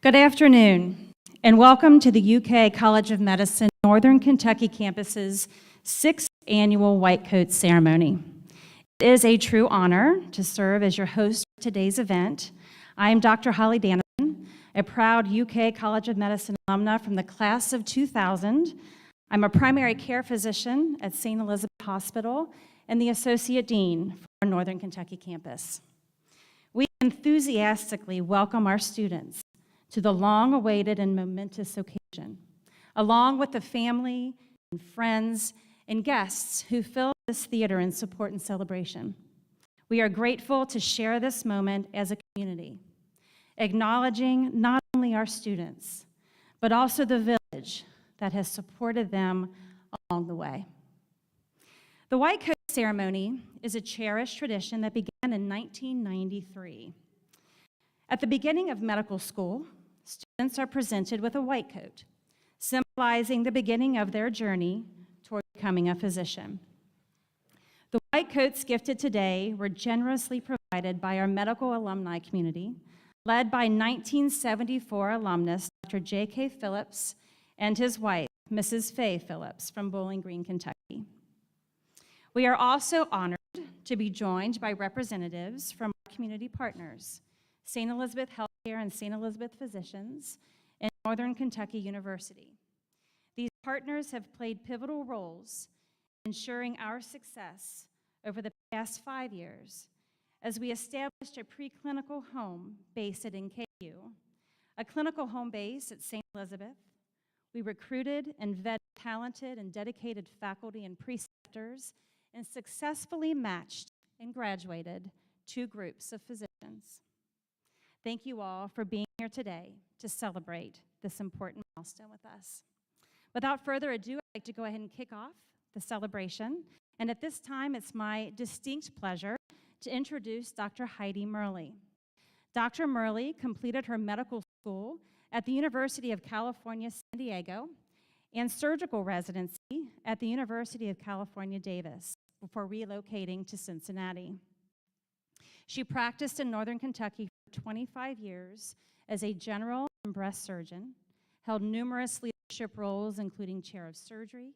Good afternoon, and welcome to the UK College of Medicine Northern Kentucky campus's 6th annual White Coat Ceremony. It is a true honor to serve as your host for today's event. I am Dr. Holly Danneman, a proud UK College of Medicine alumna from the class of 2000. I'm a primary care physician at St. Elizabeth Hospital and the Associate Dean for our Northern Kentucky campus. We enthusiastically welcome our students to the long-awaited and momentous occasion, along with the family and friends and guests who fill this theater in support and celebration. We are grateful to share this moment as a community, acknowledging not only our students, but also the village that has supported them along the way. The White Coat Ceremony is a cherished tradition that began in 1993. At the beginning of medical school, students are presented with a white coat, symbolizing the beginning of their journey toward becoming a physician. The white coats gifted today were generously provided by our medical alumni community, led by 1974 alumnus Dr. J.K. Phillips and his wife, Mrs. Faye Phillips, from Bowling Green, Kentucky. We are also honored to be joined by representatives from our community partners, St. Elizabeth Healthcare and St. Elizabeth Physicians, and Northern Kentucky University. These partners have played pivotal roles in ensuring our success over the past 5 years as we established a preclinical home base at NKU, a clinical home base at St. Elizabeth. We recruited and vetted talented and dedicated faculty and preceptors and successfully matched and graduated 2 groups of physicians. Thank you all for being here today to celebrate this important milestone with us. Without further ado, I'd like to go ahead and kick off the celebration. And at this time, it's my distinct pleasure to introduce Dr. Heidi Murley. Dr. Murley completed her medical school at the University of California, San Diego, and surgical residency at the University of California, Davis, before relocating to Cincinnati. She practiced in Northern Kentucky for 25 years as a general and breast surgeon, held numerous leadership roles including chair of surgery,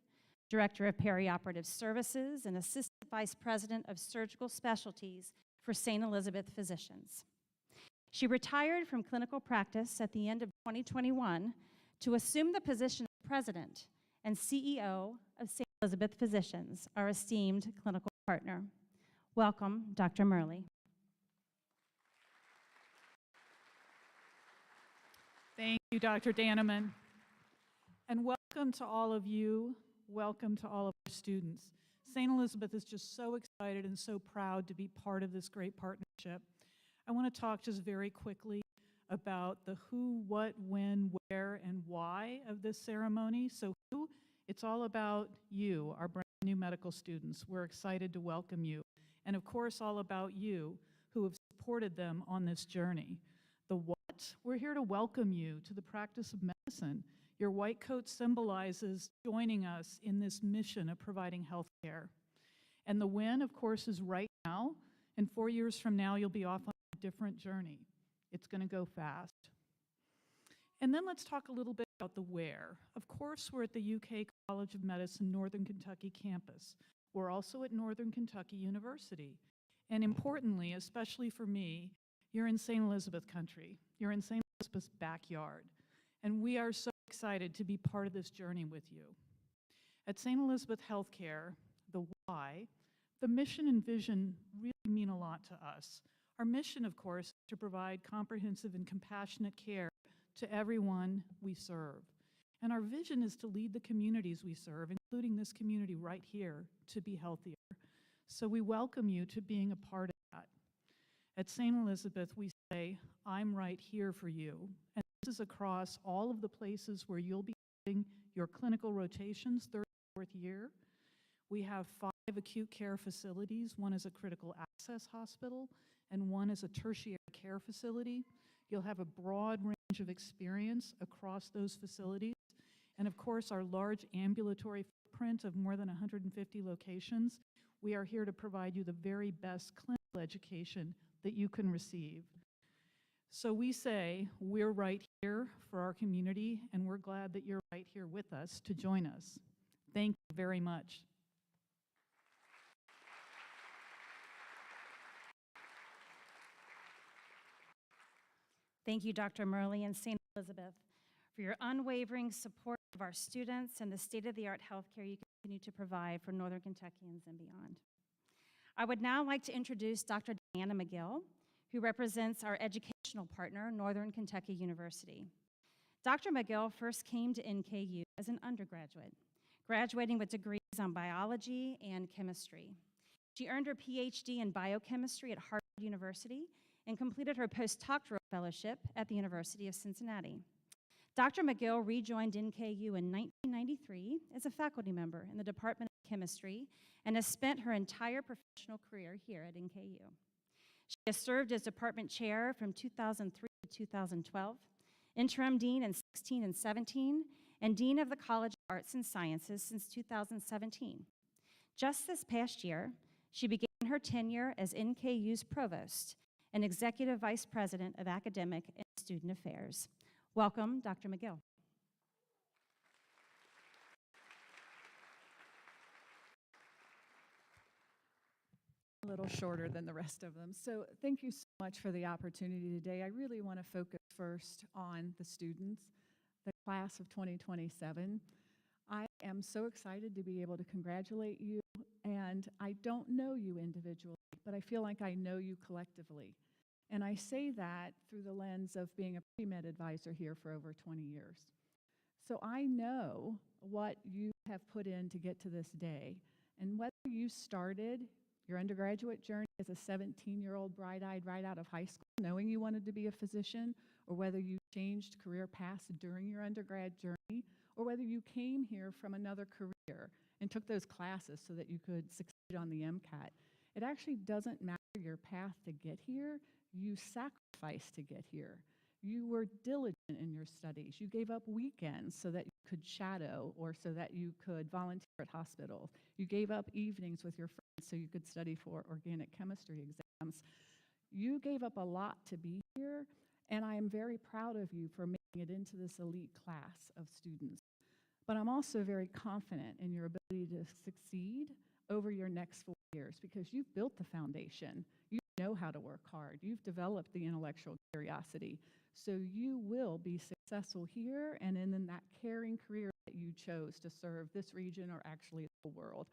director of perioperative services, and assistant vice president of surgical specialties for St. Elizabeth Physicians. She retired from clinical practice at the end of 2021 to assume the position of president and CEO of St. Elizabeth Physicians, our esteemed clinical partner. Welcome, Dr. Murley. Thank you, Dr. Danneman. And welcome to all of you. Welcome to all of our students. St. Elizabeth is just so excited and so proud to be part of this great partnership. I want to talk just very quickly about the who, what, when, where, and why of this ceremony. So who, it's all about you, our brand new medical students. We're excited to welcome you. And of course, all about you who have supported them on this journey. The what, we're here to welcome you to the practice of medicine. Your white coat symbolizes joining us in this mission of providing health care. And the when, of course, is right now. And 4 years from now, you'll be off on a different journey. It's going to go fast. And then let's talk a little bit about the where. Of course, we're at the UK College of Medicine Northern Kentucky campus. We're also at Northern Kentucky University. And importantly, especially for me, you're in St. Elizabeth country. You're in St. Elizabeth's backyard. And we are so excited to be part of this journey with you. At St. Elizabeth Healthcare, the why, the mission and vision really mean a lot to us. Our mission, of course, is to provide comprehensive and compassionate care to everyone we serve. And our vision is to lead the communities we serve, including this community right here, to be healthier. So we welcome you to being a part of that. At St. Elizabeth, we say, I'm right here for you. And this is across all of the places where you'll be doing your clinical rotations, 3rd and 4th year. We have 5 acute care facilities. One is a critical access hospital, and one is a tertiary care facility. You'll have a broad range of experience across those facilities. And of course, our large ambulatory footprint of more than 150 locations. We are here to provide you the very best clinical education that you can receive. So we say we're right here for our community, and we're glad that you're right here with us to join us. Thank you very much. Thank you, Dr. Murley and St. Elizabeth, for your unwavering support of our students and the state-of-the-art healthcare you continue to provide for Northern Kentuckians and beyond. I would now like to introduce Dr. Diana McGill, who represents our educational partner, Northern Kentucky University. Dr. McGill first came to NKU as an undergraduate, graduating with degrees on biology and chemistry. She earned her PhD in biochemistry at Harvard University and completed her postdoctoral fellowship at the University of Cincinnati. Dr. McGill rejoined NKU in 1993 as a faculty member in the Department of Chemistry and has spent her entire professional career here at NKU. She has served as department chair from 2003 to 2012, interim dean in 16 and 17, and dean of the College of Arts and Sciences since 2017. Just this past year, she began her tenure as NKU's provost and executive vice president of academic and student affairs. Welcome, Dr. McGill. A little shorter than the rest of them. So thank you so much for the opportunity today. I really want to focus first on the students, the class of 2027. I am so excited to be able to congratulate you, and I don't know you individually, but I feel like I know you collectively. And I say that through the lens of being a pre-med advisor here for over 20 years. So I know what you have put in to get to this day, and whether you started your undergraduate journey as a 17-year-old bright-eyed right out of high school, knowing you wanted to be a physician, or whether you changed career paths during your undergrad journey, or whether you came here from another career and took those classes so that you could succeed on the MCAT. It actually doesn't matter your path to get here. You sacrificed to get here. You were diligent in your studies. You gave up weekends so that you could shadow or so that you could volunteer at hospitals. You gave up evenings with your friends so you could study for organic chemistry exams. You gave up a lot to be here, and I am very proud of you for making it into this elite class of students. But I'm also very confident in your ability to succeed over your next 4 years because you've built the foundation. You know how to work hard. You've developed the intellectual curiosity. So you will be successful here and in that caring career that you chose to serve this region or actually the world.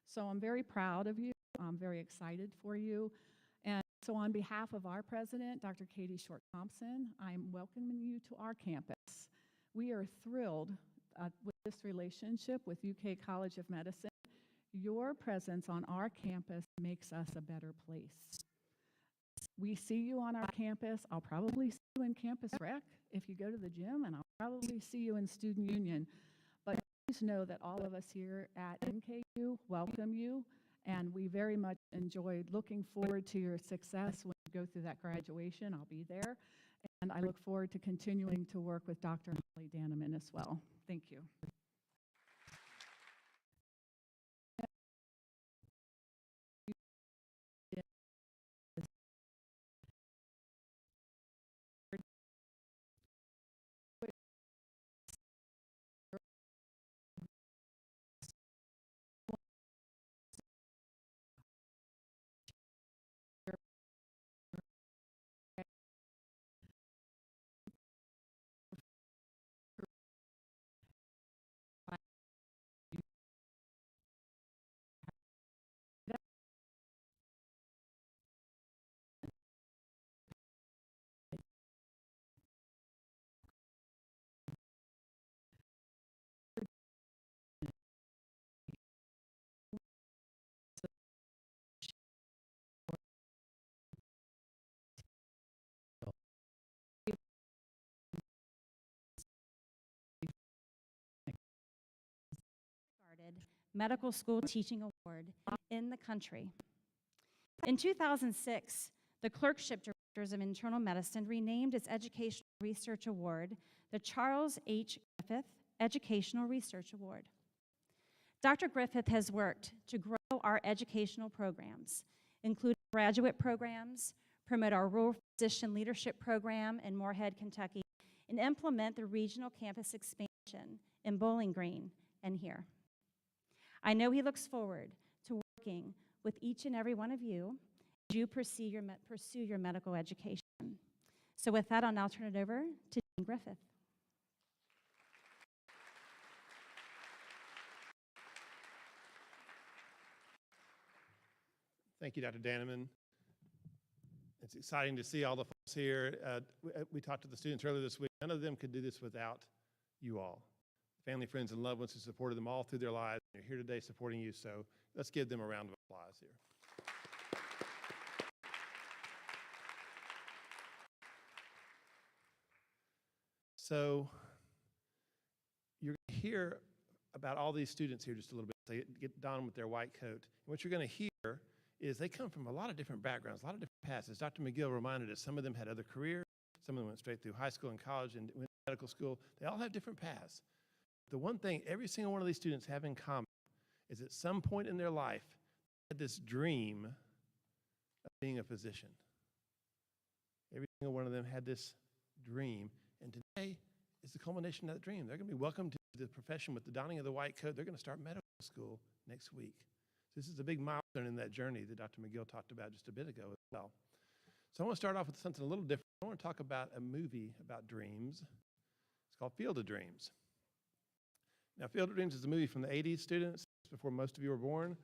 So I'm very proud of you. I'm very excited for you. And so on behalf of our president, Dr. Katie Short-Thompson, I'm welcoming you to our campus. We are thrilled with this relationship with UK College of Medicine. Your presence on our campus makes us a better place. We see you on our campus. I'll probably see you in Campus Rec if you go to the gym, and I'll probably see you in Student Union. But please know that all of us here at NKU welcome you, and we very much enjoyed looking forward to your success when you go through that graduation. I'll be there, and I look forward to continuing to work with Dr. Holly Danneman as well. Thank you. Medical School Teaching Award in the country. In 2006, the Clerkship Directors of Internal Medicine renamed its Educational Research Award the Charles H. Griffith Educational Research Award. Dr. Griffith has worked to grow our educational programs, including graduate programs, promote our rural physician leadership program in Moorhead, Kentucky, and implement the regional campus expansion in Bowling Green and here. I know he looks forward to working with each and every one of you as you pursue your medical education. So with that, I'll now turn it over to Dean Griffith. Thank you, Dr. Danneman. It's exciting to see all the folks here. We talked to the students earlier this week. None of them could do this without you all. Family, friends, and loved ones who supported them all through their lives. They're here today supporting you, so let's give them a round of applause here. So you're going to hear about all these students here just a little bit. They get donned with their white coat. And what you're going to hear is they come from a lot of different backgrounds, a lot of different paths. As Dr. McGill reminded us, some of them had other careers, some of them went straight through high school and college and went to medical school. They all have different paths. The one thing every single one of these students have in common is at some point in their life, they had this dream of being a physician. Every single one of them had this dream, and today is the culmination of that dream. They're going to be welcomed to the profession with the donning of the white coat. They're going to start medical school next week. This is a big milestone in that journey that Dr. McGill talked about just a bit ago as well. So I want to start off with something a little different. I want to talk about a movie about dreams. It's called Field of Dreams. Now, Field of Dreams is a movie from the 80s, students, before most of you were born.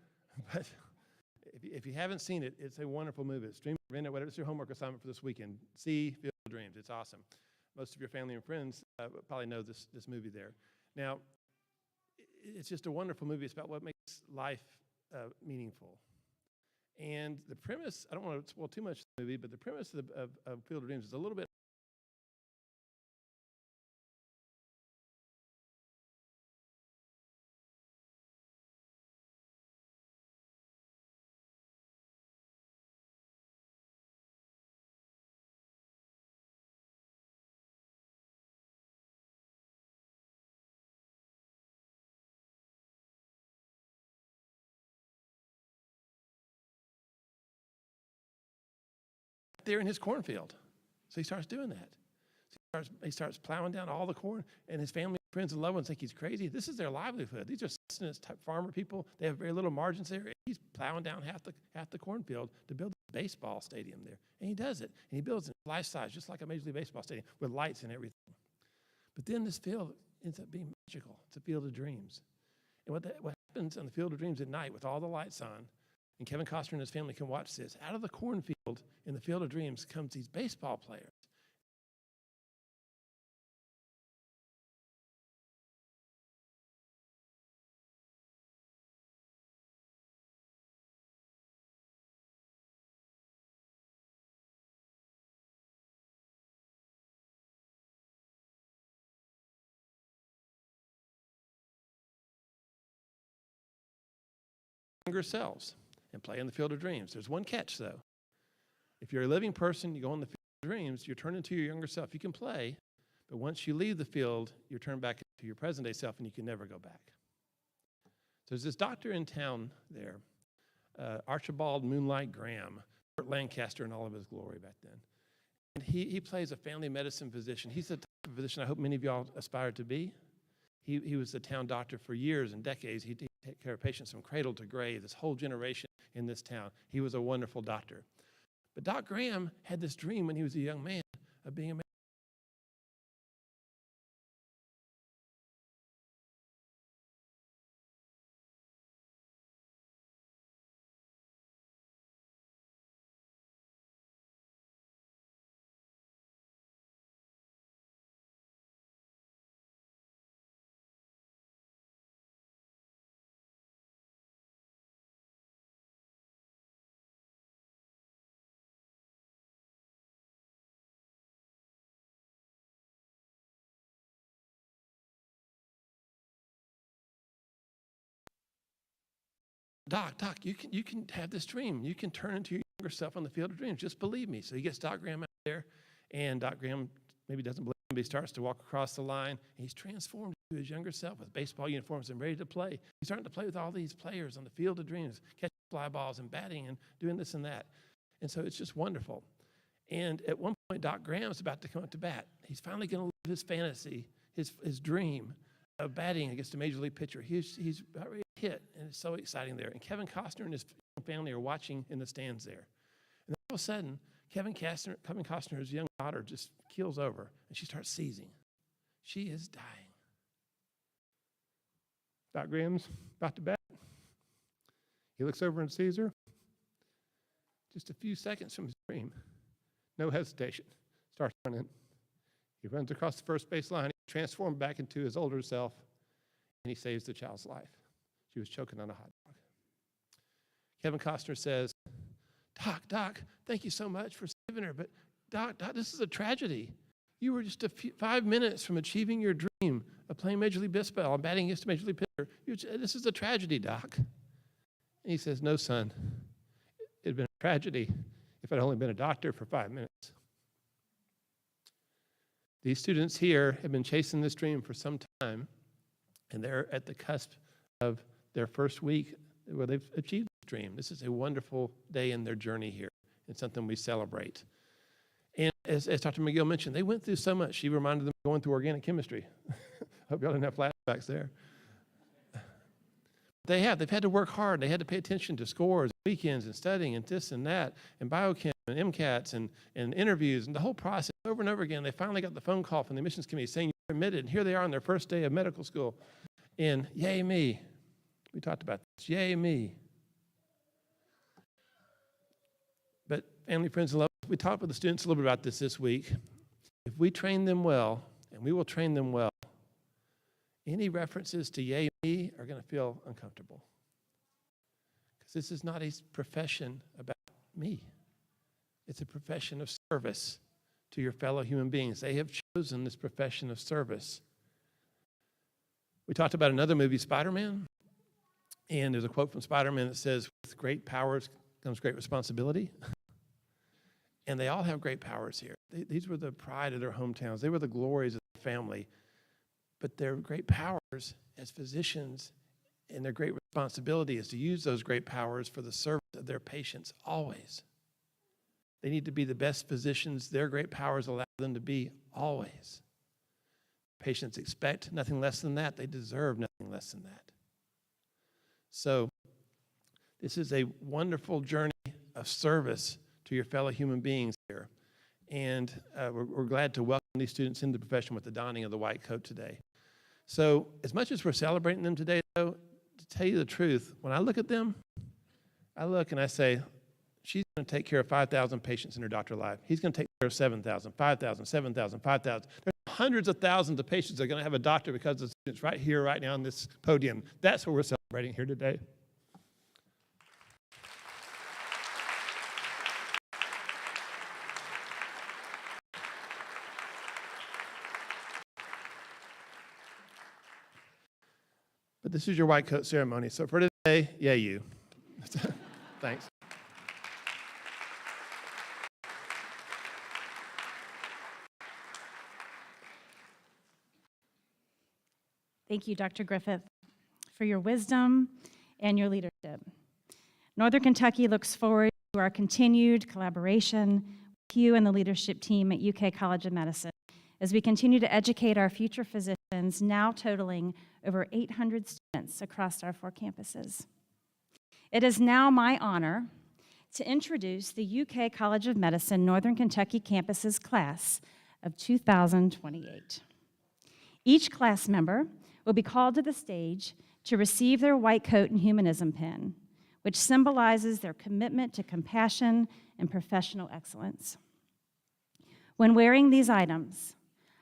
But if you haven't seen it, it's a wonderful movie. It's streamed on whatever. It's your homework assignment for this weekend. See Field of Dreams. It's awesome. Most of your family and friends probably know this movie there. Now, it's just a wonderful movie. It's about what makes life meaningful. And the premise, I don't want to spoil too much of the movie, but the premise of Field of Dreams is a little bit there in his cornfield. So he starts doing that. So he starts plowing down all the corn, and his family, friends, and loved ones think he's crazy. This is their livelihood. These are sustenance type farmer people. They have very little margins there. He's plowing down half the cornfield to build a baseball stadium there. And he does it. And he builds it life size, just like a Major League Baseball stadium, with lights and everything. But then this field ends up being magical. It's a field of dreams. And what happens on the Field of Dreams at night with all the lights on, and Kevin Costner and his family can watch this, out of the cornfield in the Field of Dreams comes these baseball players. Younger selves and play in the Field of Dreams. There's one catch, though. If you're a living person, you go in the Field of Dreams, you're turned into your younger self. You can play, but once you leave the field, you're turned back to your present-day self, and you can never go back. So there's this doctor in town there, Archibald Moonlight Graham, Burt Lancaster in all of his glory back then. And he plays a family medicine physician. He's the type of physician I hope many of y'all aspire to be. He was the town doctor for years and decades. He took care of patients from cradle to grave, this whole generation in this town. He was a wonderful doctor. But Doc Graham had this dream when he was a young man of being a Doc, you can have this dream. You can turn into your younger self on the Field of Dreams. Just believe me. So he gets Doc Graham out there, and Doc Graham maybe doesn't believe him, but he starts to walk across the line, and he's transformed to his younger self with baseball uniforms and ready to play. He's starting to play with all these players on the Field of Dreams, catching fly balls and batting and doing this and that. And so it's just wonderful. And at one point, Doc Graham's about to come up to bat. He's finally going to live his fantasy, his dream of batting against a major league pitcher. He's about ready to hit, and it's so exciting there. And Kevin Costner and his family are watching in the stands there. And then all of a sudden, Kevin Costner's young daughter just keels over, and she starts seizing. She is dying. Doc Graham's about to bat. He looks over and sees her. Just a few seconds from his dream, no hesitation, starts running. He runs across the first base line. He transforms back into his older self, and he saves the child's life. She was choking on a hot dog. Kevin Costner says, Doc, thank you so much for saving her, but Doc, this is a tragedy. You were just 5 minutes from achieving your dream of playing Major League Baseball and batting against a Major League pitcher. This is a tragedy, Doc. And he says, no, son, it had been a tragedy if I'd only been a doctor for 5 minutes. These students here have been chasing this dream for some time, and they're at the cusp of their first week where they've achieved this dream. This is a wonderful day in their journey here, and something we celebrate. And as Dr. McGill mentioned, they went through so much. She reminded them of going through organic chemistry. Hope y'all didn't have flashbacks there. They've had to work hard. They had to pay attention to scores, weekends, and studying, and this and that, and biochem, and MCATs, and interviews, and the whole process over and over again. They finally got the phone call from the admissions committee saying you're admitted, and here they are on their first day of medical school. And yay me. We talked about this. Yay me. But family, friends, and lovers, we talked with the students a little bit about this week. If we train them well, and we will train them well, any references to yay me are going to feel uncomfortable. Because this is not a profession about me. It's a profession of service to your fellow human beings. They have chosen this profession of service. We talked about another movie, Spider-Man, and there's a quote from Spider-Man that says, with great powers comes great responsibility. And they all have great powers here. These were the pride of their hometowns. They were the glories of their family. But their great powers as physicians and their great responsibility is to use those great powers for the service of their patients always. They need to be the best physicians their great powers allow them to be always. Patients expect nothing less than that. They deserve nothing less than that. So this is a wonderful journey of service to your fellow human beings here. And we're glad to welcome these students into the profession with the donning of the white coat today. So as much as we're celebrating them today, though, to tell you the truth, when I look at them, I look and I say, she's going to take care of 5,000 patients in her doctor life. He's going to take care of 7,000, 5,000, 7,000, 5,000. There's hundreds of thousands of patients that are going to have a doctor because of the students right here, right now on this podium. That's what we're celebrating here today. But this is your white coat ceremony. So for today, yay you. Thanks. Thank you, Dr. Griffith, for your wisdom and your leadership. Northern Kentucky looks forward to our continued collaboration with you and the leadership team at UK College of Medicine as we continue to educate our future physicians, now totaling over 800 students across our 4 campuses. It is now my honor to introduce the UK College of Medicine Northern Kentucky campus's class of 2028. Each class member will be called to the stage to receive their white coat and humanism pin, which symbolizes their commitment to compassion and professional excellence. When wearing these items,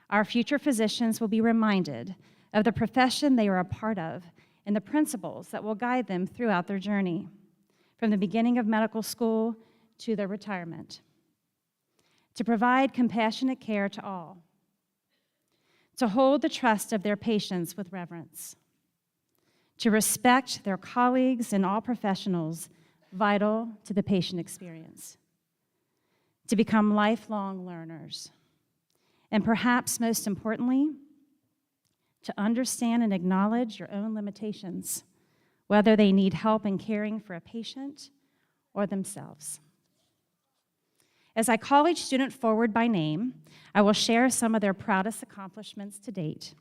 our future physicians will be reminded of the profession they are a part of and the principles that will guide them throughout their journey, from the beginning of medical school to their retirement. To provide compassionate care to all, to hold the trust of their patients with reverence, to respect their colleagues and all professionals vital to the patient experience, to become lifelong learners, and perhaps most importantly, to understand and acknowledge your own limitations, whether they need help in caring for a patient or themselves. As I call each student forward by name, I will share some of their proudest accomplishments to date.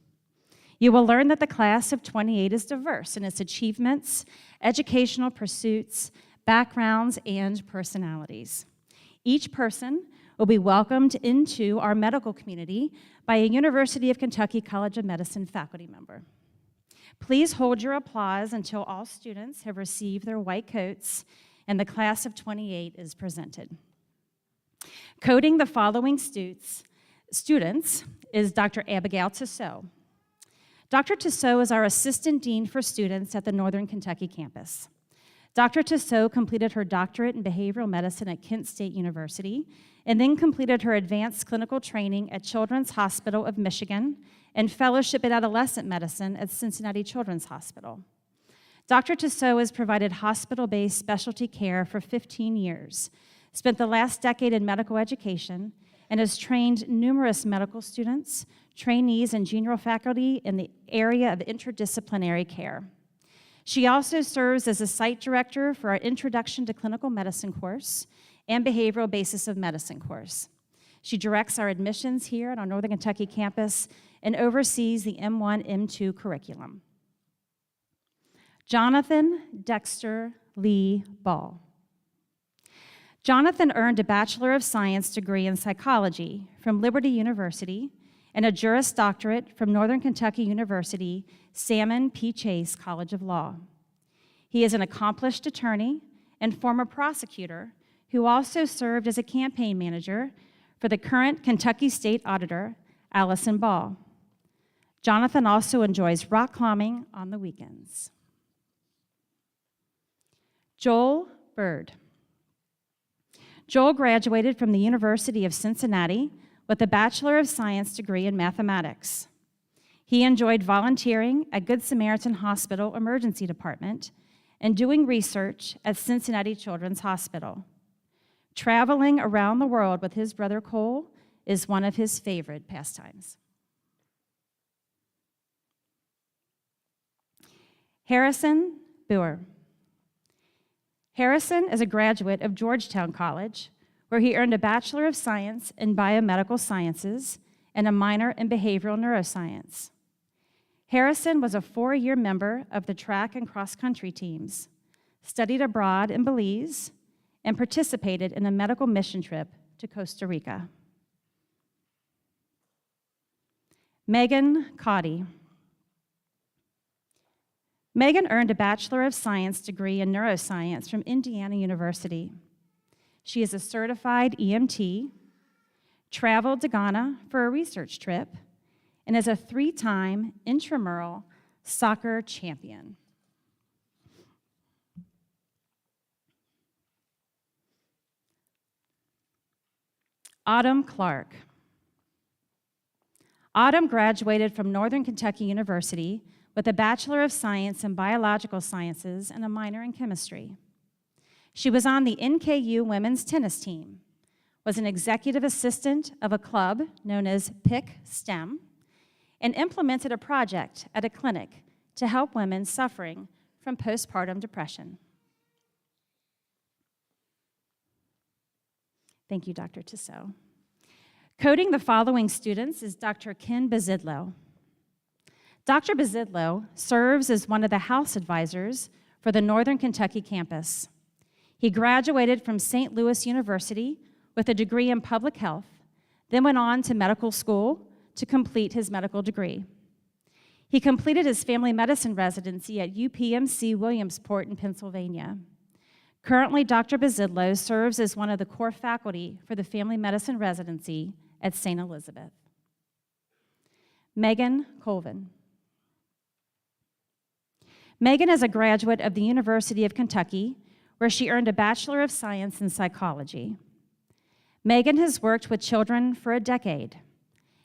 You will learn that the class of 28 is diverse in its achievements, educational pursuits, backgrounds, and personalities. Each person will be welcomed into our medical community by a University of Kentucky College of Medicine faculty member. Please hold your applause until all students have received their white coats and the class of 28 is presented. Coding the following students is Dr. Abigail Tissot. Dr. Tissot is our Assistant Dean for Students at the Northern Kentucky campus. Dr. Tissot completed her doctorate in behavioral medicine at Kent State University and then completed her advanced clinical training at Children's Hospital of Michigan and fellowship in adolescent medicine at Cincinnati Children's Hospital. Dr. Tissot has provided hospital-based specialty care for 15 years, spent the last decade in medical education, and has trained numerous medical students, trainees, and junior faculty in the area of interdisciplinary care. She also serves as a site director for our Introduction to Clinical Medicine course and Behavioral Basis of Medicine course. She directs our admissions here at our Northern Kentucky campus and oversees the M1, M2 curriculum. Jonathan Dexter Lee Ball. Jonathan earned a Bachelor of Science degree in psychology from Liberty University and a Juris Doctorate from Northern Kentucky University Salmon P. Chase College of Law. He is an accomplished attorney and former prosecutor who also served as a campaign manager for the current Kentucky State Auditor, Allison Ball. Jonathan also enjoys rock climbing on the weekends. Joel Bird. Joel graduated from the University of Cincinnati with a Bachelor of Science degree in mathematics. He enjoyed volunteering at Good Samaritan Hospital Emergency Department and doing research at Cincinnati Children's Hospital. Traveling around the world with his brother Cole is one of his favorite pastimes. Harrison Boer. Harrison is a graduate of Georgetown College, where he earned a Bachelor of Science in Biomedical Sciences and a minor in Behavioral Neuroscience. Harrison was a 4-year member of the track and cross-country teams, studied abroad in Belize, and participated in a medical mission trip to Costa Rica. Megan Cotty. Megan earned a Bachelor of Science degree in neuroscience from Indiana University. She is a certified EMT, traveled to Ghana for a research trip, and is a 3-time intramural soccer champion. Autumn Clark. Autumn graduated from Northern Kentucky University with a Bachelor of Science in Biological Sciences and a minor in chemistry. She was on the NKU women's tennis team, was an executive assistant of a club known as Pick STEM, and implemented a project at a clinic to help women suffering from postpartum depression. Thank you, Dr. Tissot. Coding the following students is Dr. Ken Bazidlo. Dr. Bazidlo serves as one of the House advisors for the Northern Kentucky campus. He graduated from St. Louis University with a degree in public health, then went on to medical school to complete his medical degree. He completed his family medicine residency at UPMC Williamsport in Pennsylvania. Currently, Dr. Bazidlo serves as one of the core faculty for the family medicine residency at St. Elizabeth. Megan Colvin. Megan is a graduate of the University of Kentucky, where she earned a Bachelor of Science in Psychology. Megan has worked with children for a decade,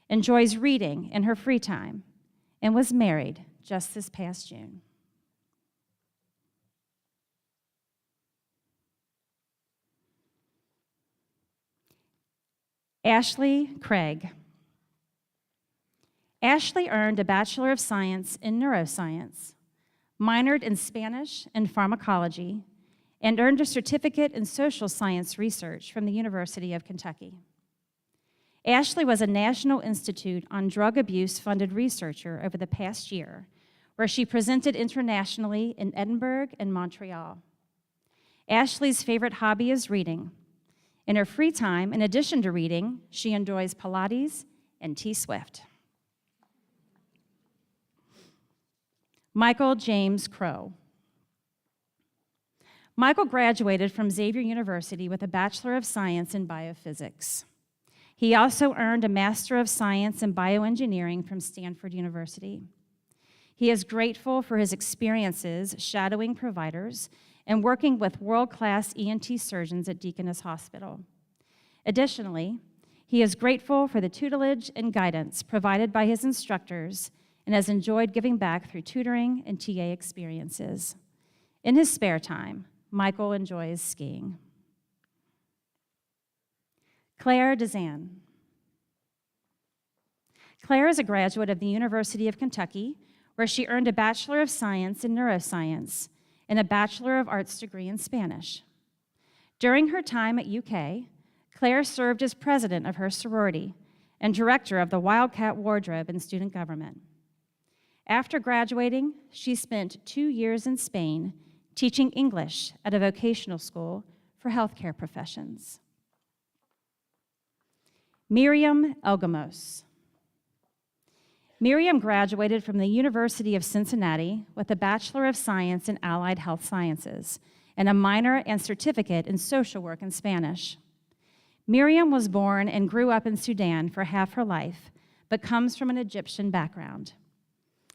enjoys reading in her free time, and was married just this past June. Ashley Craig. Ashley earned a Bachelor of Science in Neuroscience, minored in Spanish and pharmacology, and earned a certificate in social science research from the University of Kentucky. Ashley was a National Institute on Drug Abuse-funded researcher over the past year, where she presented internationally in Edinburgh and Montreal. Ashley's favorite hobby is reading. In her free time, in addition to reading, she enjoys Pilates and T-Swift. Michael James Crow. Michael graduated from Xavier University with a Bachelor of Science in Biophysics. He also earned a Master of Science in Bioengineering from Stanford University. He is grateful for his experiences shadowing providers and working with world-class ENT surgeons at Deaconess Hospital. Additionally, he is grateful for the tutelage and guidance provided by his instructors and has enjoyed giving back through tutoring and TA experiences. In his spare time, Michael enjoys skiing. Claire Dezanne. Claire is a graduate of the University of Kentucky, where she earned a Bachelor of Science in Neuroscience and a Bachelor of Arts degree in Spanish. During her time at UK, Claire served as president of her sorority and director of the Wildcat Wardrobe in student government. After graduating, she spent 2 years in Spain teaching English at a vocational school for healthcare professions. Miriam Elgamos. Miriam graduated from the University of Cincinnati with a Bachelor of Science in Allied Health Sciences and a minor and certificate in social work and Spanish. Miriam was born and grew up in Sudan for half her life, but comes from an Egyptian background.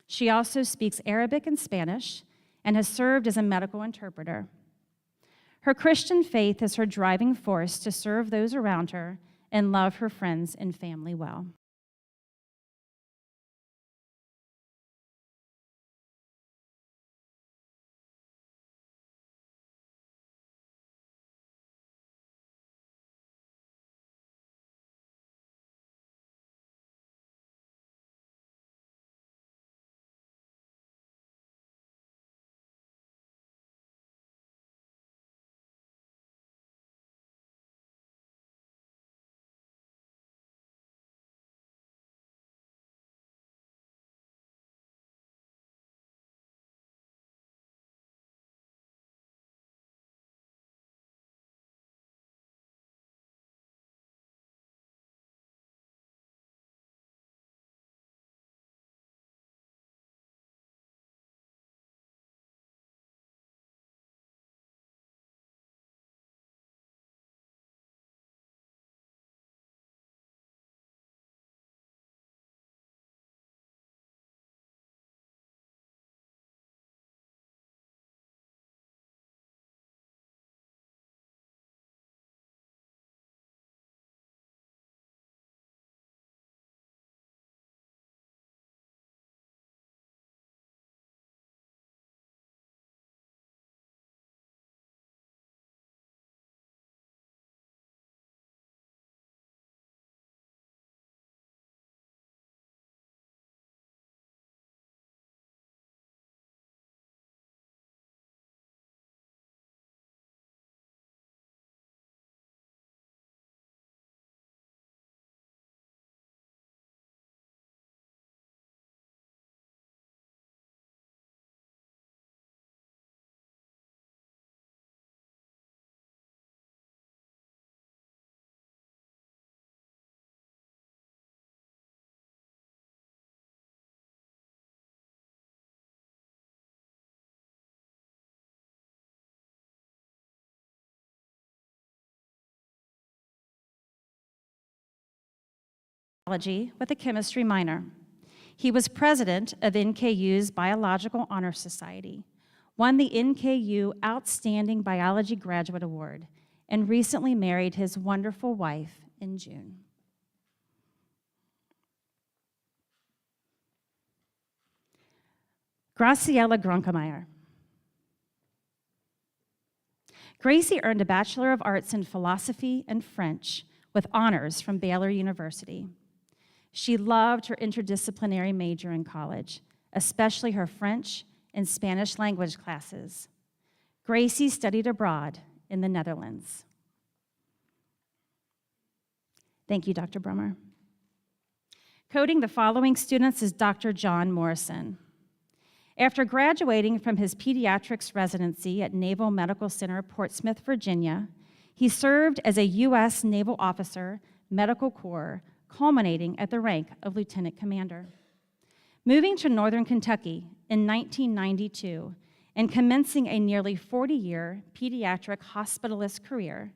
She also speaks Arabic and Spanish and has served as a medical interpreter. Her Christian faith is her driving force to serve those around her and love her friends and family well. With a chemistry minor. He was president of NKU's Biological Honor Society, won the NKU Outstanding Biology Graduate Award, and recently married his wonderful wife in June. Graciela Grunkemeyer. Gracie earned a Bachelor of Arts in Philosophy and French with honors from Baylor University. She loved her interdisciplinary major in college, especially her French and Spanish language classes. Gracie studied abroad in the Netherlands. Thank you, Dr. Brummer. Coding the following students is Dr. John Morrison. After graduating from his pediatrics residency at Naval Medical Center, Portsmouth, Virginia, he served as a U.S. Naval Officer, Medical Corps, culminating at the rank of Lieutenant Commander. Moving to Northern Kentucky in 1992 and commencing a nearly 40-year pediatric hospitalist career,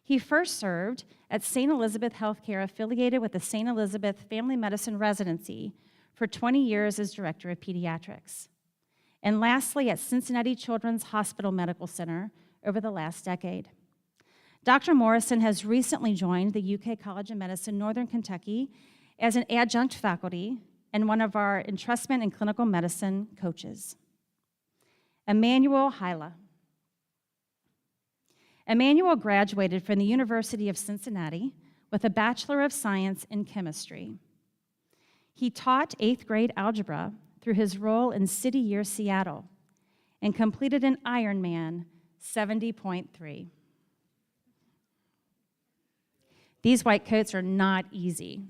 he first served at St. Elizabeth Healthcare, affiliated with the St. Elizabeth Family Medicine Residency, for 20 years as Director of Pediatrics. And lastly, at Cincinnati Children's Hospital Medical Center over the last decade. Dr. Morrison has recently joined the UK College of Medicine, Northern Kentucky, as an adjunct faculty and one of our entrustment in clinical medicine coaches. Emmanuel Hyla. Emmanuel graduated from the University of Cincinnati with a Bachelor of Science in Chemistry. He taught 8th grade algebra through his role in City Year Seattle and completed an Ironman 70.3. These white coats are not easy.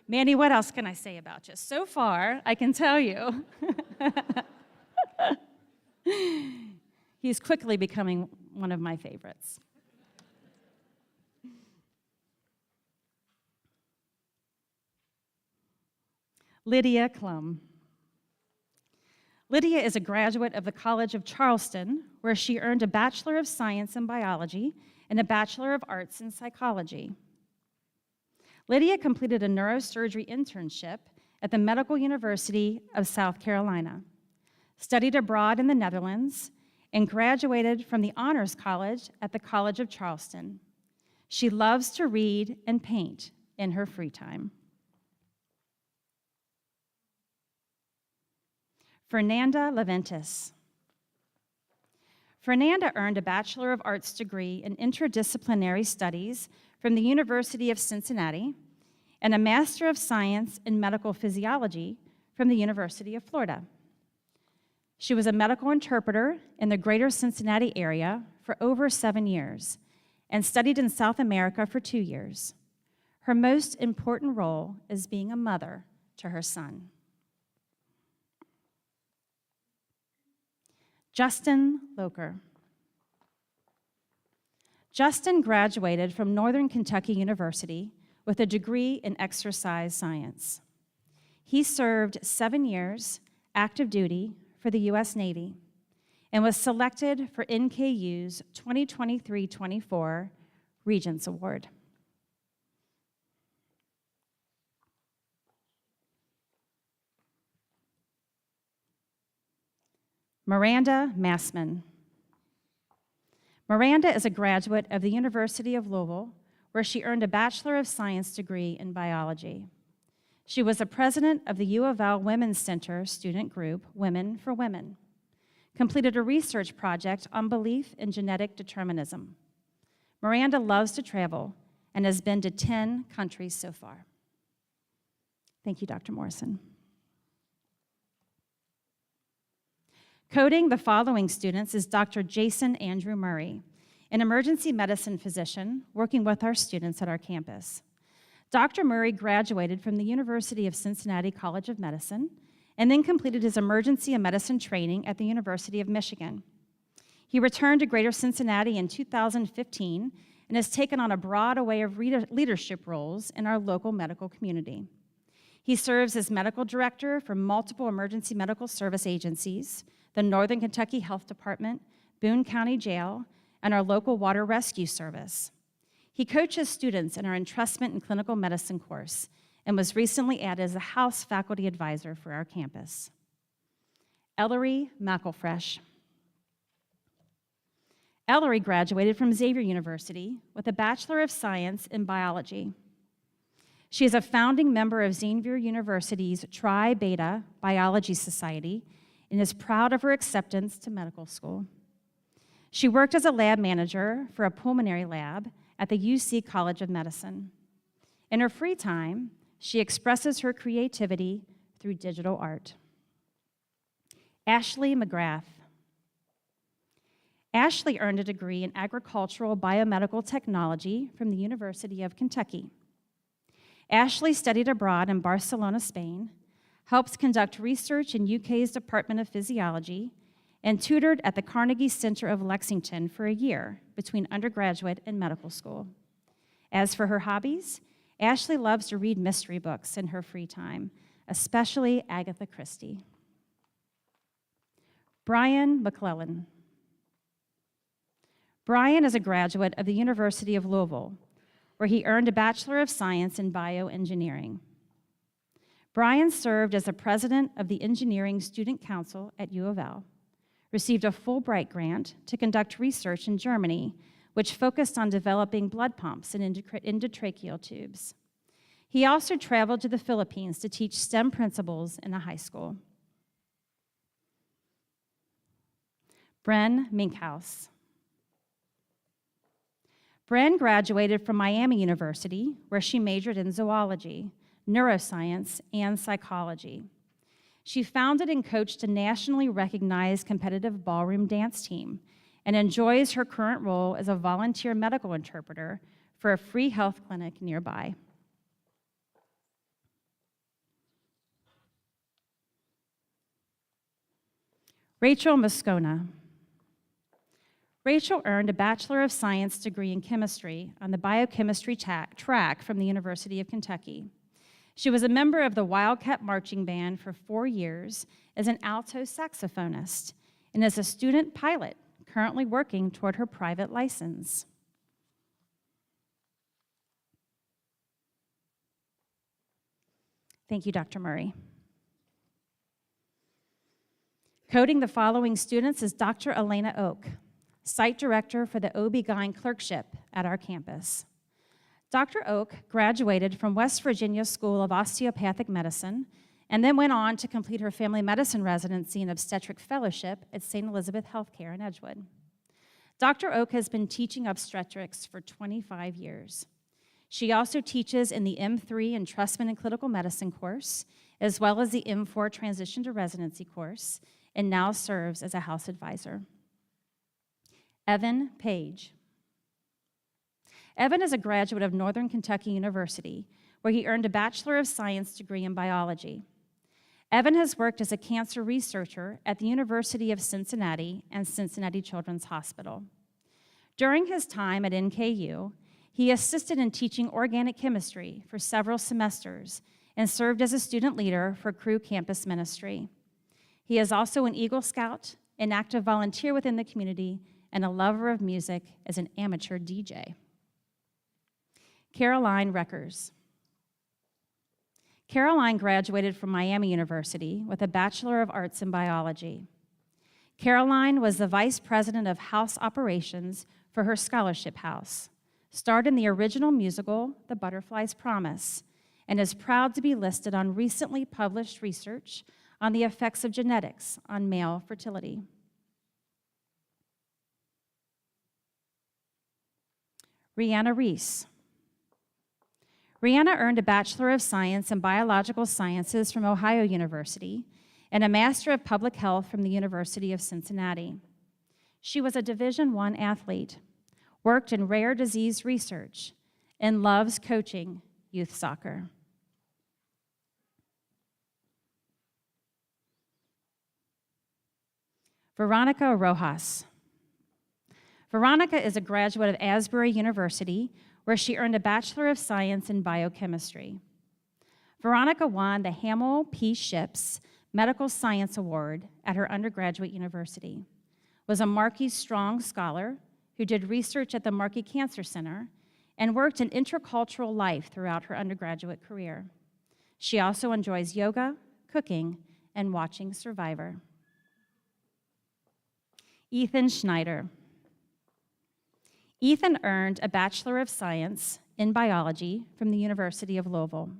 Manny, what else can I say about you? So far, I can tell you. He's quickly becoming one of my favorites. Lydia Klum. Lydia is a graduate of the College of Charleston, where she earned a Bachelor of Science in Biology and a Bachelor of Arts in Psychology. Lydia completed a neurosurgery internship at the Medical University of South Carolina, studied abroad in the Netherlands, and graduated from the Honors College at the College of Charleston. She loves to read and paint in her free time. Fernanda Leventis. Fernanda earned a Bachelor of Arts degree in Interdisciplinary Studies from the University of Cincinnati and a Master of Science in Medical Physiology from the University of Florida. She was a medical interpreter in the greater Cincinnati area for over 7 years and studied in South America for 2 years. Her most important role is being a mother to her son. Justin Locher. Justin graduated from Northern Kentucky University with a degree in exercise science. He served 7 years active duty for the U.S. Navy and was selected for NKU's 2023-24 Regents Award. Miranda Massman. Miranda is a graduate of the University of Louisville, where she earned a Bachelor of Science degree in biology. She was the president of the U of L Women's Center student group, Women for Women, completed a research project on belief in genetic determinism. Miranda loves to travel and has been to 10 countries so far. Thank you, Dr. Morrison. Coding the following students is Dr. Jason Andrew Murray, an emergency medicine physician working with our students at our campus. Dr. Murray graduated from the University of Cincinnati College of Medicine and then completed his emergency medicine training at the University of Michigan. He returned to Greater Cincinnati in 2015 and has taken on a broad array of leadership roles in our local medical community. He serves as medical director for multiple emergency medical service agencies, the Northern Kentucky Health Department, Boone County Jail, and our local water rescue service. He coaches students in our entrustment in clinical medicine course and was recently added as a house faculty advisor for our campus. Ellery McElfresh. Ellery graduated from Xavier University with a Bachelor of Science in Biology. She is a founding member of Xavier University's Tri Beta Biology Society and is proud of her acceptance to medical school. She worked as a lab manager for a pulmonary lab at the UC College of Medicine. In her free time, she expresses her creativity through digital art. Ashley McGrath. Ashley earned a degree in agricultural biomedical technology from the University of Kentucky. Ashley studied abroad in Barcelona, Spain, helped conduct research in UK's Department of Physiology, and tutored at the Carnegie Center of Lexington for a year between undergraduate and medical school. As for her hobbies, Ashley loves to read mystery books in her free time, especially Agatha Christie. Brian McClellan. Brian is a graduate of the University of Louisville, where he earned a Bachelor of Science in Bioengineering. Brian served as the president of the Engineering Student Council at U of L, received a Fulbright grant to conduct research in Germany, which focused on developing blood pumps and endotracheal tubes. He also traveled to the Philippines to teach STEM principles in a high school. Bren Minkhouse. Bren graduated from Miami University, where she majored in zoology, neuroscience, and psychology. She founded and coached a nationally recognized competitive ballroom dance team and enjoys her current role as a volunteer medical interpreter for a free health clinic nearby. Rachel Moscona. Rachel earned a Bachelor of Science degree in chemistry on the biochemistry track from the University of Kentucky. She was a member of the Wildcat Marching Band for 4 years as an alto saxophonist and is a student pilot currently working toward her private license. Thank you, Dr. Murray. Coding the following students is Dr. Elena Oak, Site Director for the OB-GYN clerkship at our campus. Dr. Oak graduated from West Virginia School of Osteopathic Medicine and then went on to complete her family medicine residency and obstetric fellowship at St. Elizabeth Healthcare in Edgewood. Dr. Oak has been teaching obstetrics for 25 years. She also teaches in the M3 Entrustment in Clinical Medicine course, as well as the M4 Transition to Residency course, and now serves as a house advisor. Evan Page. Evan is a graduate of Northern Kentucky University, where he earned a Bachelor of Science degree in biology. Evan has worked as a cancer researcher at the University of Cincinnati and Cincinnati Children's Hospital. During his time at NKU, he assisted in teaching organic chemistry for several semesters and served as a student leader for Crew Campus Ministry. He is also an Eagle Scout, an active volunteer within the community, and a lover of music as an amateur DJ. Caroline Reckers. Caroline graduated from Miami University with a Bachelor of Arts in Biology. Caroline was the Vice President of House Operations for her scholarship house, starred in the original musical, The Butterfly's Promise, and is proud to be listed on recently published research on the effects of genetics on male fertility. Rihanna Reese. Rihanna earned a Bachelor of Science in Biological Sciences from Ohio University and a Master of Public Health from the University of Cincinnati. She was a Division I athlete, worked in rare disease research, and loves coaching youth soccer. Veronica Rojas. Veronica is a graduate of Asbury University, where she earned a Bachelor of Science in Biochemistry. Veronica won the Hamill P. Ships Medical Science Award at her undergraduate university, was a Markey Strong Scholar who did research at the Markey Cancer Center, and worked in intercultural life throughout her undergraduate career. She also enjoys yoga, cooking, and watching Survivor. Ethan Schneider. Ethan earned a Bachelor of Science in Biology from the University of Louisville.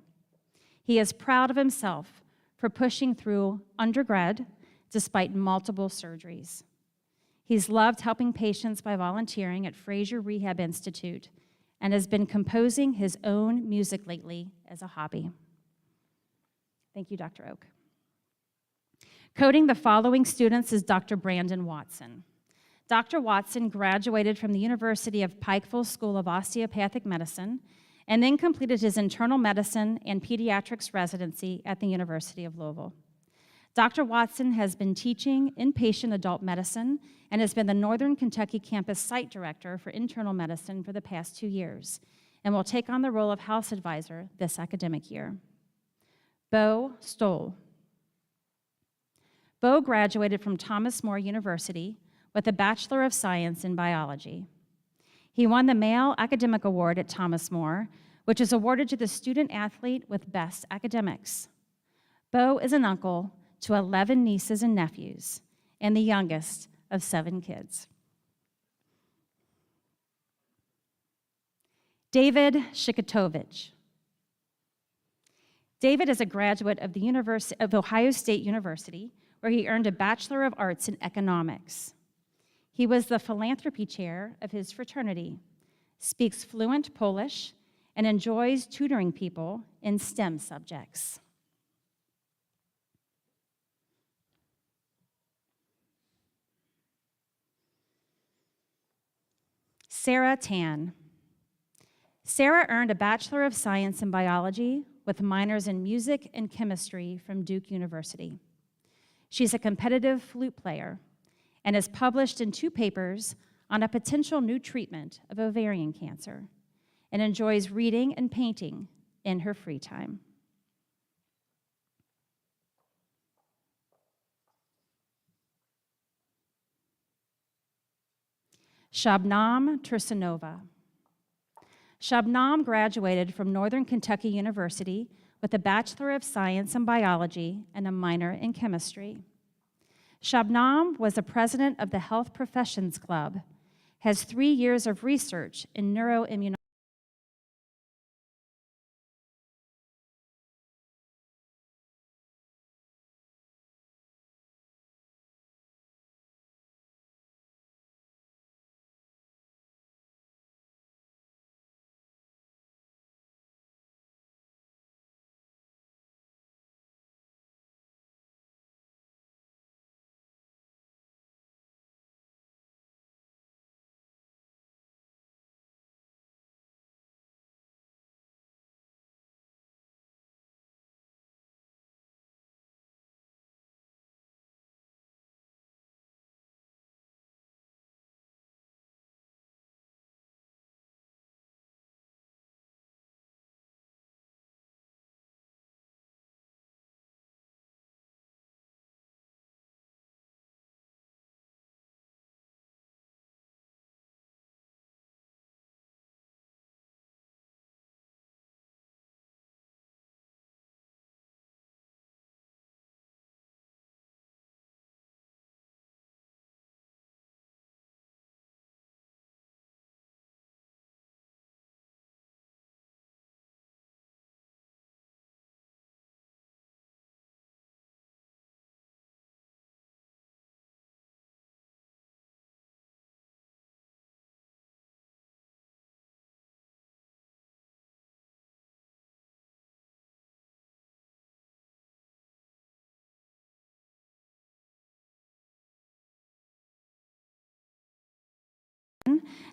He is proud of himself for pushing through undergrad despite multiple surgeries. He's loved helping patients by volunteering at Fraser Rehab Institute and has been composing his own music lately as a hobby. Thank you, Dr. Oak. Coding the following students is Dr. Brandon Watson. Dr. Watson graduated from the University of Pikeville School of Osteopathic Medicine and then completed his internal medicine and pediatrics residency at the University of Louisville. Dr. Watson has been teaching inpatient adult medicine and has been the Northern Kentucky campus site director for internal medicine for the past 2 years and will take on the role of house advisor this academic year. Bo Stoll. Bo graduated from Thomas More University with a Bachelor of Science in Biology. He won the Male Academic Award at Thomas More, which is awarded to the student athlete with best academics. Bo is an uncle to 11 nieces and nephews, and the youngest of 7 kids. David Shikatovich. David is a graduate of the Ohio State University, where he earned a Bachelor of Arts in Economics. He was the philanthropy chair of his fraternity, speaks fluent Polish, and enjoys tutoring people in STEM subjects. Sarah Tan. Sarah earned a Bachelor of Science in Biology with minors in music and chemistry from Duke University. She's a competitive flute player and is published in 2 papers on a potential new treatment of ovarian cancer and enjoys reading and painting in her free time. Shabnam Tursunova. Shabnam graduated from Northern Kentucky University with a Bachelor of Science in Biology and a minor in chemistry. Shabnam was the president of the Health Professions Club, has 3 years of research in neuroimmunology.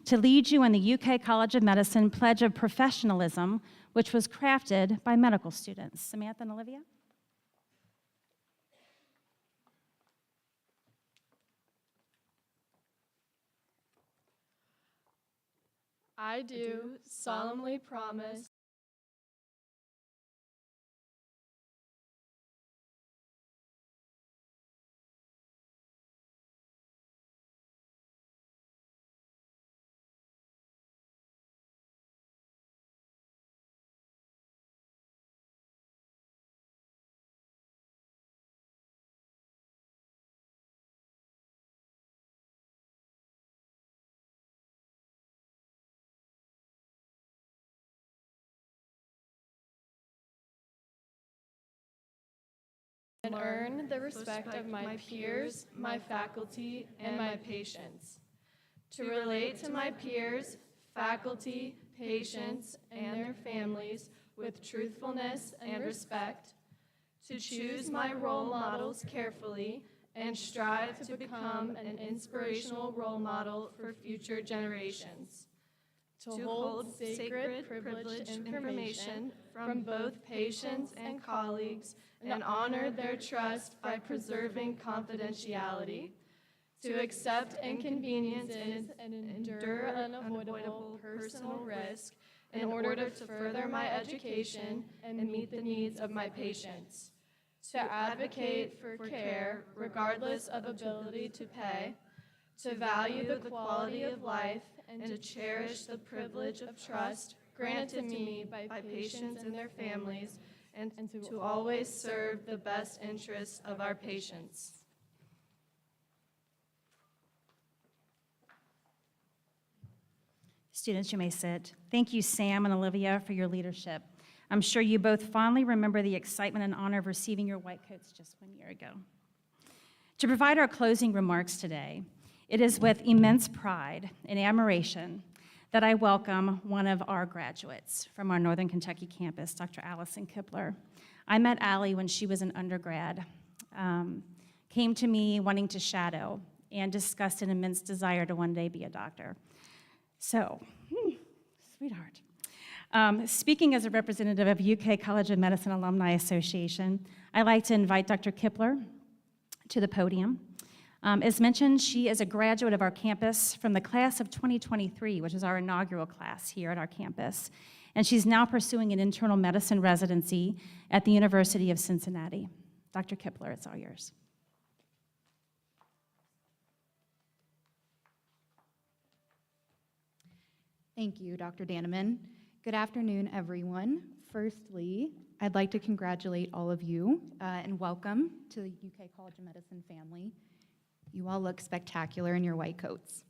To lead you in the UK College of Medicine Pledge of Professionalism, which was crafted by medical students. Samantha and Olivia? I do solemnly promise and earn the respect of my peers, my faculty, and my patients. To relate to my peers, faculty, patients, and their families with truthfulness and respect. to choose my role models carefully, and strive to become an inspirational role model for future generations. To hold sacred, privileged information from both patients and colleagues and honor their trust by preserving confidentiality. To accept inconveniences and endure unavoidable personal risk in order to further my education and meet the needs of my patients. To advocate for care regardless of ability to pay. To value the quality of life and to cherish the privilege of trust granted to me by patients and their families, and to always serve the best interests of our patients. Students, you may sit. Thank you, Sam and Olivia, for your leadership. I'm sure you both fondly remember the excitement and honor of receiving your white coats just 1 year ago. To provide our closing remarks today, it is with immense pride and admiration that I welcome one of our graduates from our Northern Kentucky campus, Dr. Allison Kipler. I met Allie when she was an undergrad, came to me wanting to shadow, and discussed an immense desire to one day be a doctor. So, sweetheart. Speaking as a representative of UK College of Medicine Alumni Association, I'd like to invite Dr. Kipler to the podium. As mentioned, she is a graduate of our campus from the class of 2023, which is our inaugural class here at our campus. And she's now pursuing an internal medicine residency at the University of Cincinnati. Dr. Kipler, it's all yours. Thank you, Dr. Daneman. Good afternoon, everyone. Firstly, I'd like to congratulate all of you and welcome to the UK College of Medicine family. You all look spectacular in your white coats.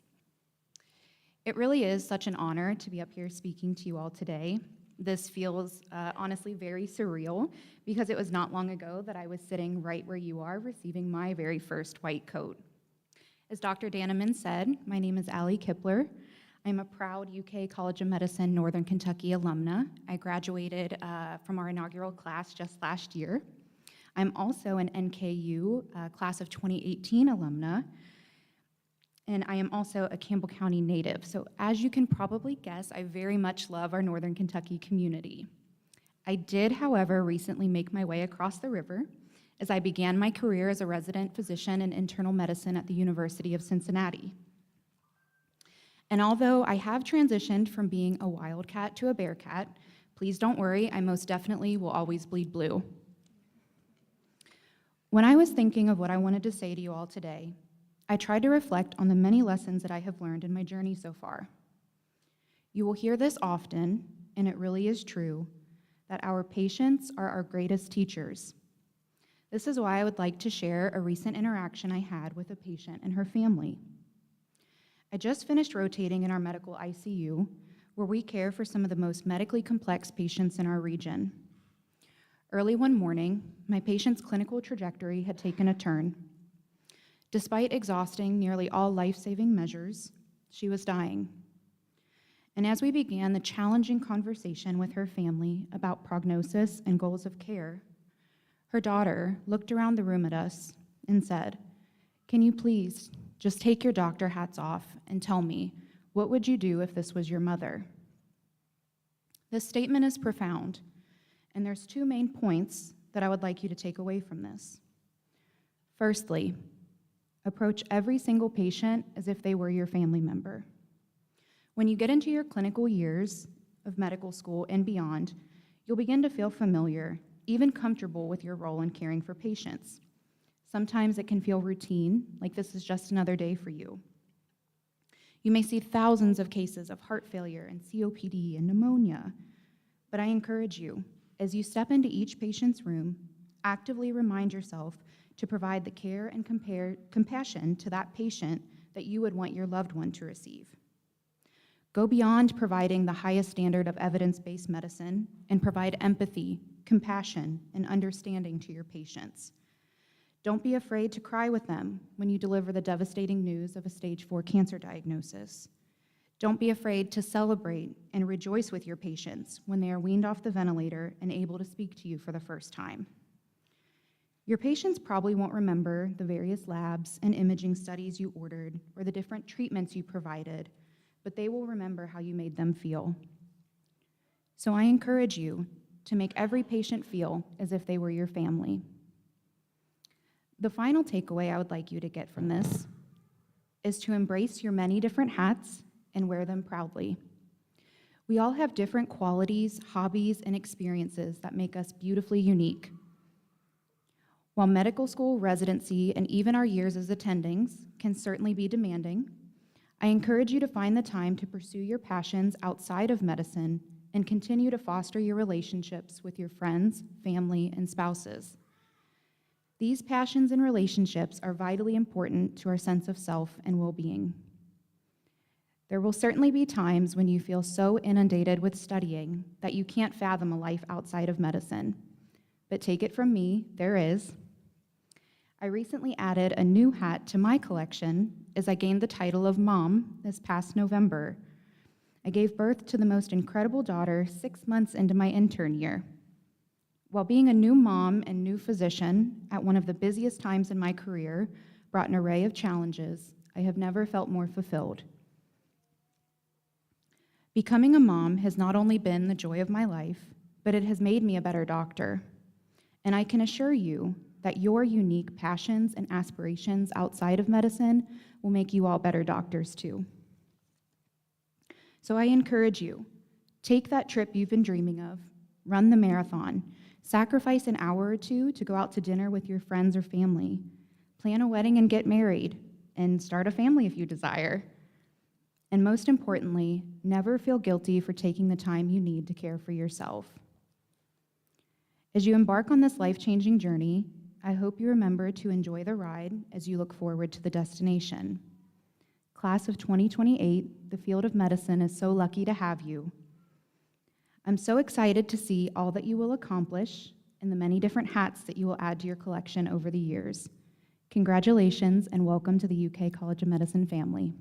It really is such an honor to be up here speaking to you all today. This feels honestly very surreal because it was not long ago that I was sitting right where you are receiving my very first white coat. As Dr. Daneman said, my name is Allie Kipler. I'm a proud UK College of Medicine Northern Kentucky alumna. I graduated from our inaugural class just last year. I'm also an NKU class of 2018 alumna, and I am also a Campbell County native. So as you can probably guess, I very much love our Northern Kentucky community. I did, however, recently make my way across the river as I began my career as a resident physician in internal medicine at the University of Cincinnati. And although I have transitioned from being a wildcat to a bearcat, please don't worry, I most definitely will always bleed blue. When I was thinking of what I wanted to say to you all today, I tried to reflect on the many lessons that I have learned in my journey so far. You will hear this often, and it really is true, that our patients are our greatest teachers. This is why I would like to share a recent interaction I had with a patient and her family. I just finished rotating in our medical ICU, where we care for some of the most medically complex patients in our region. Early one morning, my patient's clinical trajectory had taken a turn. Despite exhausting nearly all life-saving measures, she was dying. And as we began the challenging conversation with her family about prognosis and goals of care, her daughter looked around the room at us and said, "Can you please just take your doctor hats off and tell me, what would you do if this was your mother?" This statement is profound, and there's two main points that I would like you to take away from this. Firstly, approach every single patient as if they were your family member. When you get into your clinical years of medical school and beyond, you'll begin to feel familiar, even comfortable with your role in caring for patients. Sometimes it can feel routine, like this is just another day for you. You may see thousands of cases of heart failure and COPD and pneumonia, but I encourage you, as you step into each patient's room, actively remind yourself to provide the care and compassion to that patient that you would want your loved one to receive. Go beyond providing the highest standard of evidence-based medicine and provide empathy, compassion, and understanding to your patients. Don't be afraid to cry with them when you deliver the devastating news of a stage 4 cancer diagnosis. Don't be afraid to celebrate and rejoice with your patients when they are weaned off the ventilator and able to speak to you for the first time. Your patients probably won't remember the various labs and imaging studies you ordered or the different treatments you provided, but they will remember how you made them feel. So I encourage you to make every patient feel as if they were your family. The final takeaway I would like you to get from this is to embrace your many different hats and wear them proudly. We all have different qualities, hobbies, and experiences that make us beautifully unique. While medical school, residency, and even our years as attendings can certainly be demanding, I encourage you to find the time to pursue your passions outside of medicine and continue to foster your relationships with your friends, family, and spouses. These passions and relationships are vitally important to our sense of self and well-being. There will certainly be times when you feel so inundated with studying that you can't fathom a life outside of medicine. But take it from me, there is. I recently added a new hat to my collection as I gained the title of mom this past November. I gave birth to the most incredible daughter 6 months into my intern year. While being a new mom and new physician at one of the busiest times in my career brought an array of challenges, I have never felt more fulfilled. Becoming a mom has not only been the joy of my life, but it has made me a better doctor. And I can assure you that your unique passions and aspirations outside of medicine will make you all better doctors too. So I encourage you, take that trip you've been dreaming of, run the marathon, sacrifice an hour or two to go out to dinner with your friends or family, plan a wedding and get married, and start a family if you desire. And most importantly, never feel guilty for taking the time you need to care for yourself. As you embark on this life-changing journey, I hope you remember to enjoy the ride as you look forward to the destination. Class of 2028, the field of medicine is so lucky to have you. I'm so excited to see all that you will accomplish and the many different hats that you will add to your collection over the years. Congratulations and welcome to the UK College of Medicine family.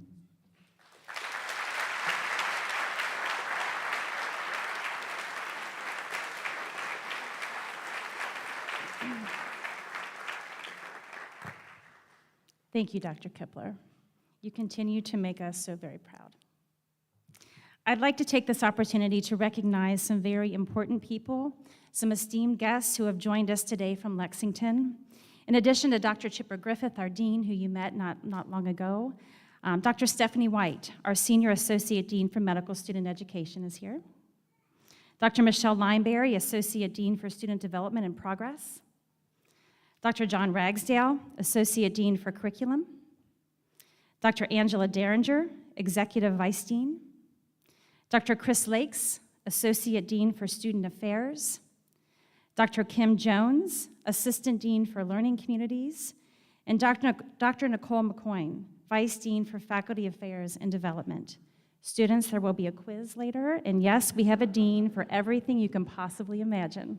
Thank you, Dr. Kipler. You continue to make us so very proud. I'd like to take this opportunity to recognize some very important people, some esteemed guests who have joined us today from Lexington. In addition to Dr. Chipper Griffith, our dean, who you met not long ago, Dr. Stephanie White, our Senior Associate Dean for Medical Student Education, is here. Dr. Michelle Lineberry, Associate Dean for Student Development and Progress. Dr. John Ragsdale, Associate Dean for Curriculum. Dr. Angela Derringer, Executive Vice Dean. Dr. Chris Lakes, Associate Dean for Student Affairs. Dr. Kim Jones, Assistant Dean for Learning Communities. And Dr. Nicole McCoyne, Vice Dean for Faculty Affairs and Development. Students, there will be a quiz later, and yes, we have a dean for everything you can possibly imagine.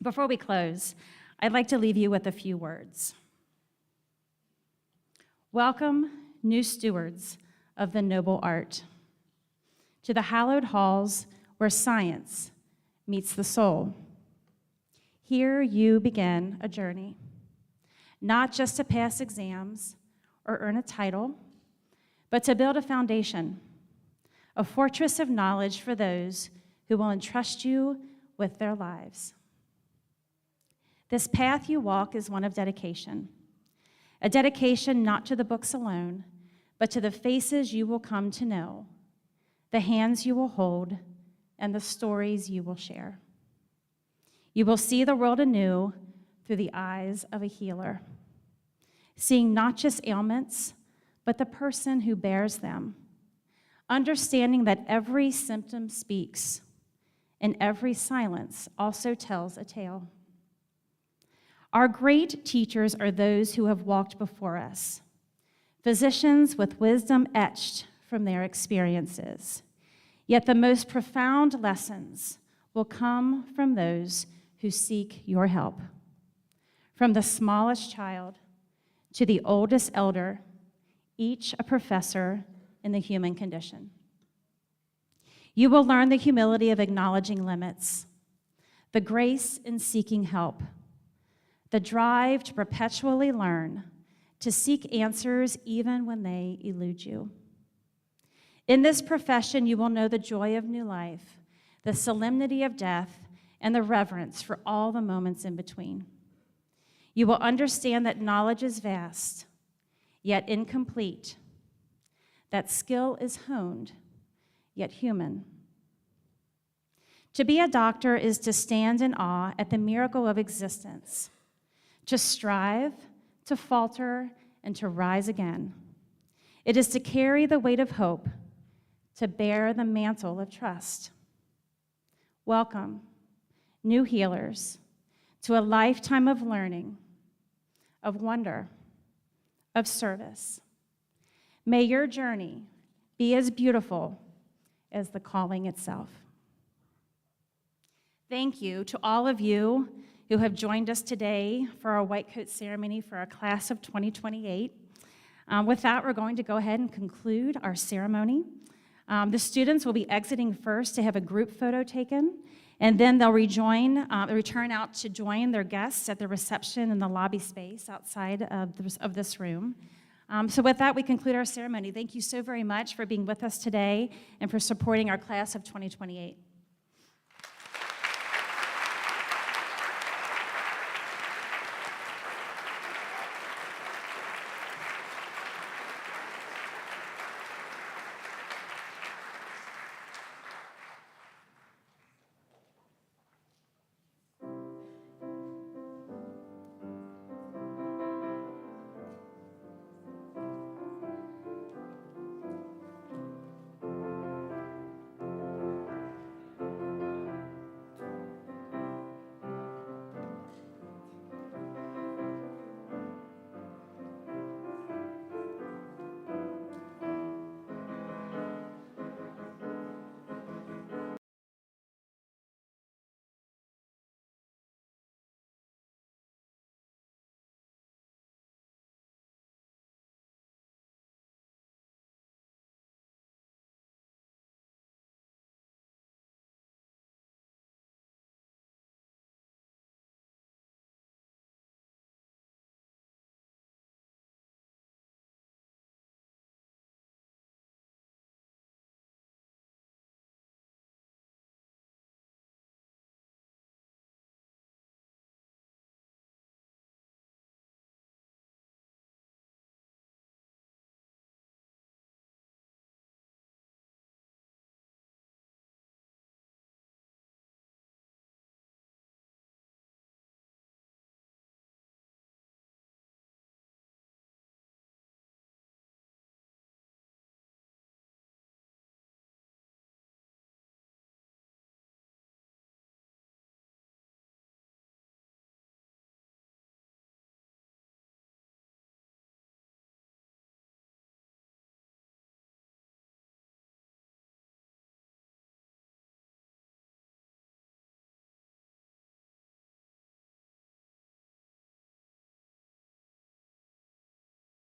Before we close, I'd like to leave you with a few words. Welcome, new stewards of the noble art, to the hallowed halls where science meets the soul. Here you begin a journey, not just to pass exams or earn a title, but to build a foundation, a fortress of knowledge for those who will entrust you with their lives. This path you walk is one of dedication, a dedication not to the books alone, but to the faces you will come to know, the hands you will hold, and the stories you will share. You will see the world anew through the eyes of a healer, seeing not just ailments, but the person who bears them, understanding that every symptom speaks, and every silence also tells a tale. Our great teachers are those who have walked before us, physicians with wisdom etched from their experiences. Yet the most profound lessons will come from those who seek your help. From the smallest child to the oldest elder, each a professor in the human condition. You will learn the humility of acknowledging limits, the grace in seeking help, the drive to perpetually learn, to seek answers even when they elude you. In this profession, you will know the joy of new life, the solemnity of death, and the reverence for all the moments in between. You will understand that knowledge is vast, yet incomplete, that skill is honed, yet human. To be a doctor is to stand in awe at the miracle of existence, to strive, to falter, and to rise again. It is to carry the weight of hope, to bear the mantle of trust. Welcome, new healers, to a lifetime of learning, of wonder, of service. May your journey be as beautiful as the calling itself. Thank you to all of you who have joined us today for our white coat ceremony for our class of 2028. With that, we're going to go ahead and conclude our ceremony. The students will be exiting first to have a group photo taken, and then they'll return out to join their guests at the reception in the lobby space outside of this room. So with that, we conclude our ceremony. Thank you so very much for being with us today and for supporting our class of 2028.